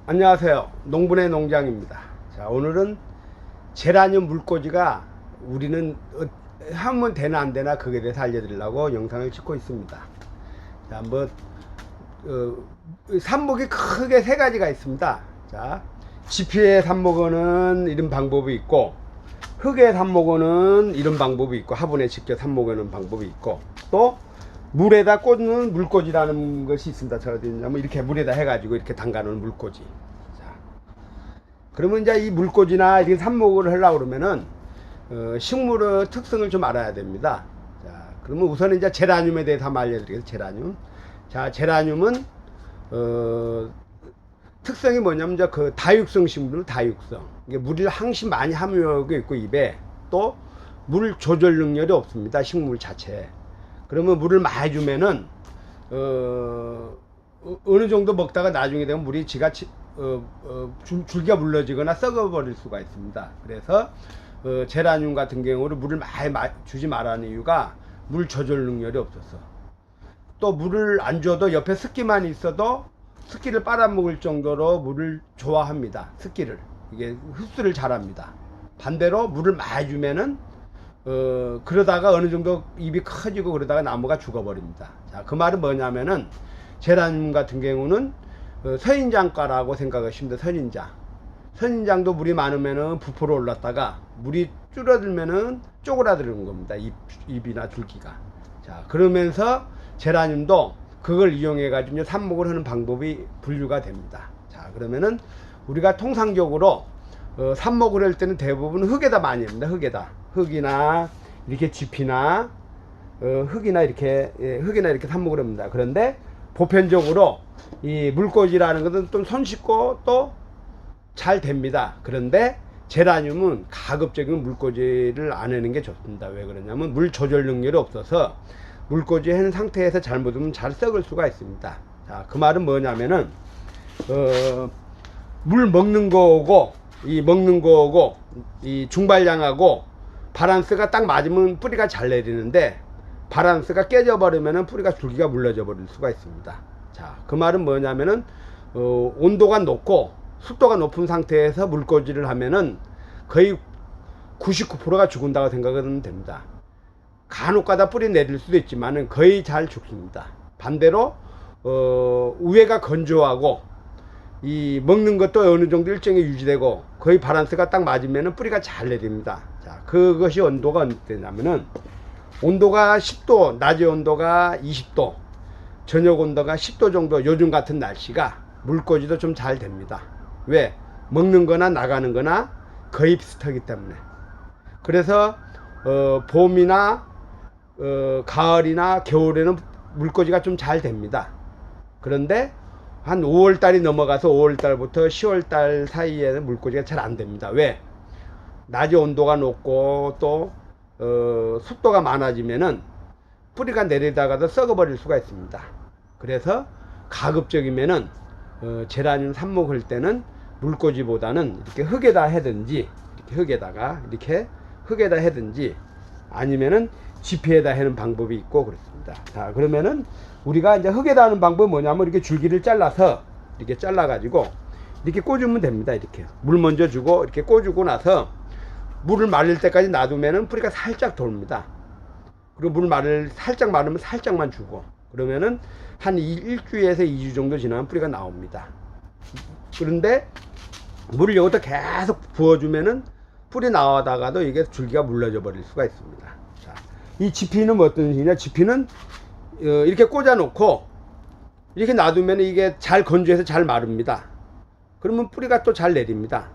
안녕하세요. 농분의 농장입니다. 자, 오늘은 제라늄 물꽂이가 우리는 하면 되나 안 되나 그에 대해서 알려드리려고 영상을 찍고 있습니다. 자, 삽목이 크게 세 가지가 있습니다. 자, 지피의 삽목어는 이런 방법이 있고, 흙의 삽목어는 이런 방법이 있고, 화분에 직접 삽목하는 방법이 있고, 또 물에다 꽂는 물꽂이라는 것이 있습니다. 저 어디냐면 이렇게 물에다 해가지고 이렇게 담가놓은 물꽂이. 자, 그러면 이제 이 물꽂이나 이렇게 삽목을 하려고 그러면은 식물의 특성을 좀 알아야 됩니다. 자, 그러면 우선 이제 제라늄에 대해서 한번 알려드리겠습니다. 제라늄. 자, 제라늄은 특성이 뭐냐면 이제 그 다육성 식물은 다육성. 이게 물을 항시 많이 함유하고 있고 입에 또 물 조절 능력이 없습니다. 식물 자체에. 그러면 물을 많이 주면은 어느 정도 먹다가 나중에 되면 물이 지가 줄기가 물러지거나 썩어버릴 수가 있습니다. 그래서 제라늄 같은 경우는 물을 많이 주지 말라는 이유가 물 조절 능력이 없어서, 또 물을 안 줘도 옆에 습기만 있어도 습기를 빨아먹을 정도로 물을 좋아합니다. 습기를, 이게 흡수를 잘합니다. 반대로 물을 많이 주면은 그러다가 어느 정도 잎이 커지고 그러다가 나무가 죽어버립니다. 자, 그 말은 뭐냐면은 제라늄 같은 경우는 선인장과라고 생각하시면 돼요. 선인장도 물이 많으면은 부풀어 올랐다가 물이 줄어들면은 쪼그라드는 겁니다. 잎이나 줄기가. 자, 그러면서 제라늄도 그걸 이용해 가지고 삽목을 하는 방법이 분류가 됩니다. 자, 그러면은 우리가 통상적으로 삽목을 할 때는 대부분 흙에다 많이 합니다. 흙이나 이렇게 지피나 흙이나 이렇게 삽목을 합니다. 그런데 보편적으로 이 물꽂이라는 것은 좀 손쉽고 또 잘 됩니다. 그런데 제라늄은 가급적이면 물꽂이를 안 하는 게 좋습니다. 왜 그러냐면 물 조절 능력이 없어서 물꽂이 한 상태에서 잘못하면 잘 썩을 수가 있습니다. 자, 그 말은 뭐냐면은 물 먹는 거고 이 중발량하고 바란스가 딱 맞으면 뿌리가 잘 내리는데, 바란스가 깨져버리면 뿌리가 줄기가 물러져 버릴 수가 있습니다. 자, 그 말은 뭐냐면은 온도가 높고 습도가 높은 상태에서 물꽂이를 하면은 거의 99%가 죽은다고 생각하면 됩니다. 간혹가다 뿌리 내릴 수도 있지만은 거의 잘 죽습니다. 반대로 위에가 건조하고 이 먹는 것도 어느 정도 일정히 유지되고 거의 바란스가 딱 맞으면은 뿌리가 잘 내립니다. 자, 그것이 온도가 언제냐면은 온도가 10도, 낮의 온도가 20도, 저녁 온도가 10도 정도, 요즘 같은 날씨가 물꽂이도 좀 잘 됩니다. 왜? 먹는 거나 나가는 거나 거의 비슷하기 때문에. 그래서 봄이나 가을이나 겨울에는 물꽂이가 좀 잘 됩니다. 그런데 한 5월달이 넘어가서 5월달부터 10월달 사이에는 물꽂이가 잘 안 됩니다. 왜? 낮의 온도가 높고 또 습도가 많아지면은 뿌리가 내리다가도 썩어버릴 수가 있습니다. 그래서 가급적이면은 제라늄 삽목할 때는 물꽂이보다는 이렇게 흙에다 하든지, 흙에다 하든지 아니면은 지피에다 하는 방법이 있고 그렇습니다. 자, 그러면은 우리가 이제 흙에다 하는 방법은 뭐냐면 이렇게 줄기를 잘라서 이렇게 잘라가지고 이렇게 꽂으면 됩니다. 이렇게 물 먼저 주고 이렇게 꽂고 나서 물을 마를 때까지 놔두면은 뿌리가 살짝 돕니다. 그리고 살짝 마르면 살짝만 주고 그러면은 한 일주에서 2주 정도 지나면 뿌리가 나옵니다. 그런데 물을 여기다 계속 부어주면은 뿌리 나오다가도 이게 줄기가 물러져 버릴 수가 있습니다. 자, 이 지피는 어떤 식이냐? 지피는 이렇게 꽂아 놓고 이렇게 놔두면 이게 잘 건조해서 잘 마릅니다. 그러면 뿌리가 또 잘 내립니다.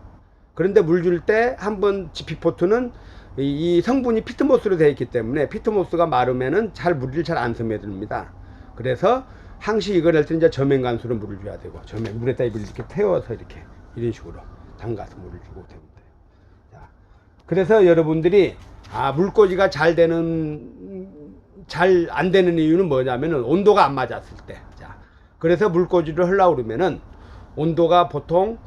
그런데 물 줄 때 한번 지피포트는 이 성분이 피트모스로 되어 있기 때문에 피트모스가 마르면은 물을 잘 안 스며듭니다. 그래서 항시 이걸 할 때 이제 저면간수로 물을 줘야 되고, 물에다 이렇게 태워서 이렇게 이런 식으로 담가서 물을 주고 됩니다. 자, 그래서 여러분들이 물꽂이가 잘 안 되는 이유는 뭐냐면은 온도가 안 맞았을 때. 자, 그래서 물꽂이를 하려고 그러면은 온도가 보통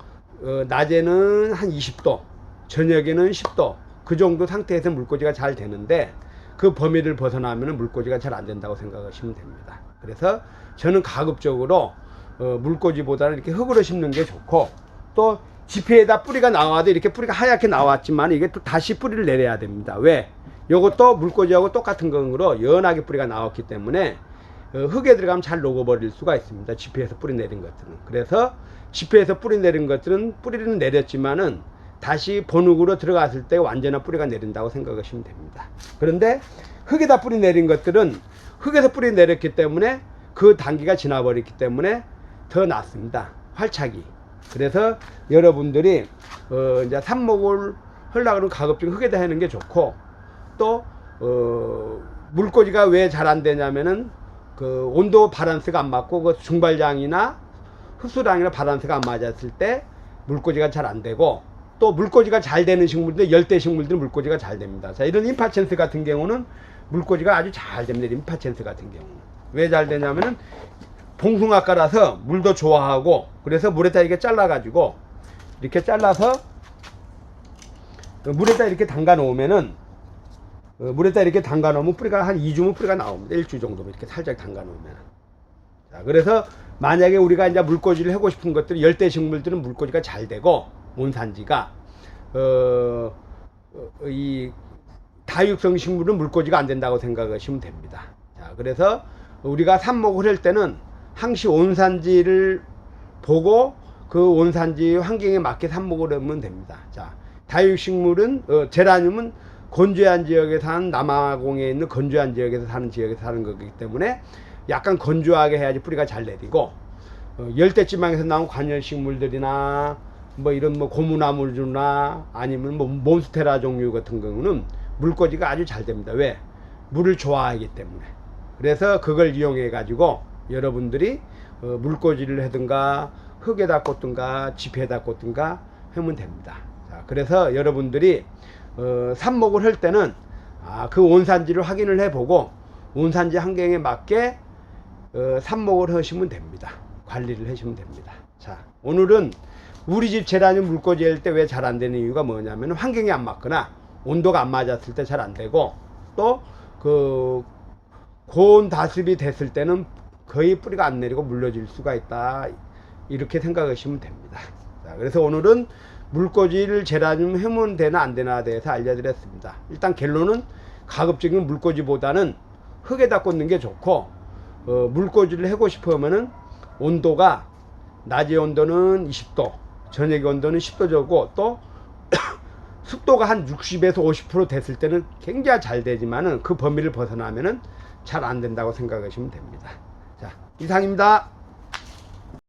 낮에는 한 20도, 저녁에는 10도 그 정도 상태에서 물꽂이가 잘 되는데, 그 범위를 벗어나면 물꽂이가 잘 안 된다고 생각하시면 됩니다. 그래서 저는 가급적으로 물꽂이보다는 이렇게 흙으로 심는 게 좋고, 또 지피에다 뿌리가 나와도 이렇게 뿌리가 하얗게 나왔지만 이게 또 다시 뿌리를 내려야 됩니다. 왜? 요것도 물꽂이하고 똑같은 거로 연하게 뿌리가 나왔기 때문에 흙에 들어가면 잘 녹아버릴 수가 있습니다. 지피에서 뿌리 내린 것들은. 그래서 지피에서 뿌리 내린 것들은 뿌리는 내렸지만은 다시 본흙으로 들어갔을 때 완전한 뿌리가 내린다고 생각하시면 됩니다. 그런데 흙에다 뿌리 내린 것들은 흙에서 뿌리 내렸기 때문에 그 단기가 지나버렸기 때문에 더 낫습니다. 활착이. 그래서 여러분들이 이제 삽목을 하려고 하면 가급적 흙에다 하는 게 좋고, 또 물꽂이가 왜 잘 안 되냐면은 그 온도 바란스가 안 맞고 그 중발장이나 흡수량이나 바란스가 안 맞았을 때 물꽂이가 잘 안 되고, 또 물꽂이가 잘 되는 식물들, 열대 식물들은 물꽂이가 잘 됩니다. 자, 이런 임파첸스 같은 경우는 물꽂이가 아주 잘 됩니다. 임파첸스 같은 경우는 왜 잘 되냐면은 봉숭아가라서 물도 좋아하고, 그래서 물에다 이렇게 잘라 가지고 이렇게 잘라서 물에다 이렇게 담가 놓으면은 물에다 이렇게 담가 놓으면 뿌리가 한 2주면 뿌리가 나옵니다. 1주 정도 이렇게 살짝 담가 놓으면. 자, 그래서 만약에 우리가 이제 물꽂이를 하고 싶은 것들이 열대 식물들은 물꽂이가 잘 되고, 온산지가 이 다육성 식물은 물꽂이가 안 된다고 생각하시면 됩니다. 자, 그래서 우리가 삽목을 할 때는 항시 온산지를 보고 그 온산지 환경에 맞게 삽목을 하면 됩니다. 자, 다육식물은 제라늄은 건조한 지역에 사는, 남아공에 있는 건조한 지역에서 사는 지역에서 사는 거기 때문에 약간 건조하게 해야지 뿌리가 잘 내리고, 열대지방에서 나온 관열식물들이나 뭐 이런 뭐 고무나무류나 아니면 뭐 몬스테라 종류 같은 경우는 물꽂이가 아주 잘 됩니다. 왜? 물을 좋아하기 때문에. 그래서 그걸 이용해 가지고 여러분들이 물꽂이를 하든가 흙에다 꽂든가 지피에다 꽂든가 하면 됩니다. 자, 그래서 여러분들이 삽목을 할 때는 그 온산지를 확인을 해보고 온산지 환경에 맞게 삽목을 하시면 됩니다. 관리를 하시면 됩니다. 자, 오늘은 우리 집 제라늄 물꽂이 할 때 왜 잘 안 되는 이유가 뭐냐면 환경이 안 맞거나 온도가 안 맞았을 때 잘 안 되고, 또 그 고온 다습이 됐을 때는 거의 뿌리가 안 내리고 물러질 수가 있다, 이렇게 생각하시면 됩니다. 자, 그래서 오늘은 물꽂이를 제라늄 하면 되나 안 되나에 대해서 알려드렸습니다. 일단 결론은 가급적인 물꽂이보다는 흙에다 꽂는 게 좋고, 물꽂이를 하고 싶으면은 온도가 낮의 온도는 20도, 저녁의 온도는 10도 저고, 또 습도가 한 60에서 50% 됐을 때는 굉장히 잘 되지만은 그 범위를 벗어나면은 잘 안 된다고 생각하시면 됩니다. 자, 이상입니다.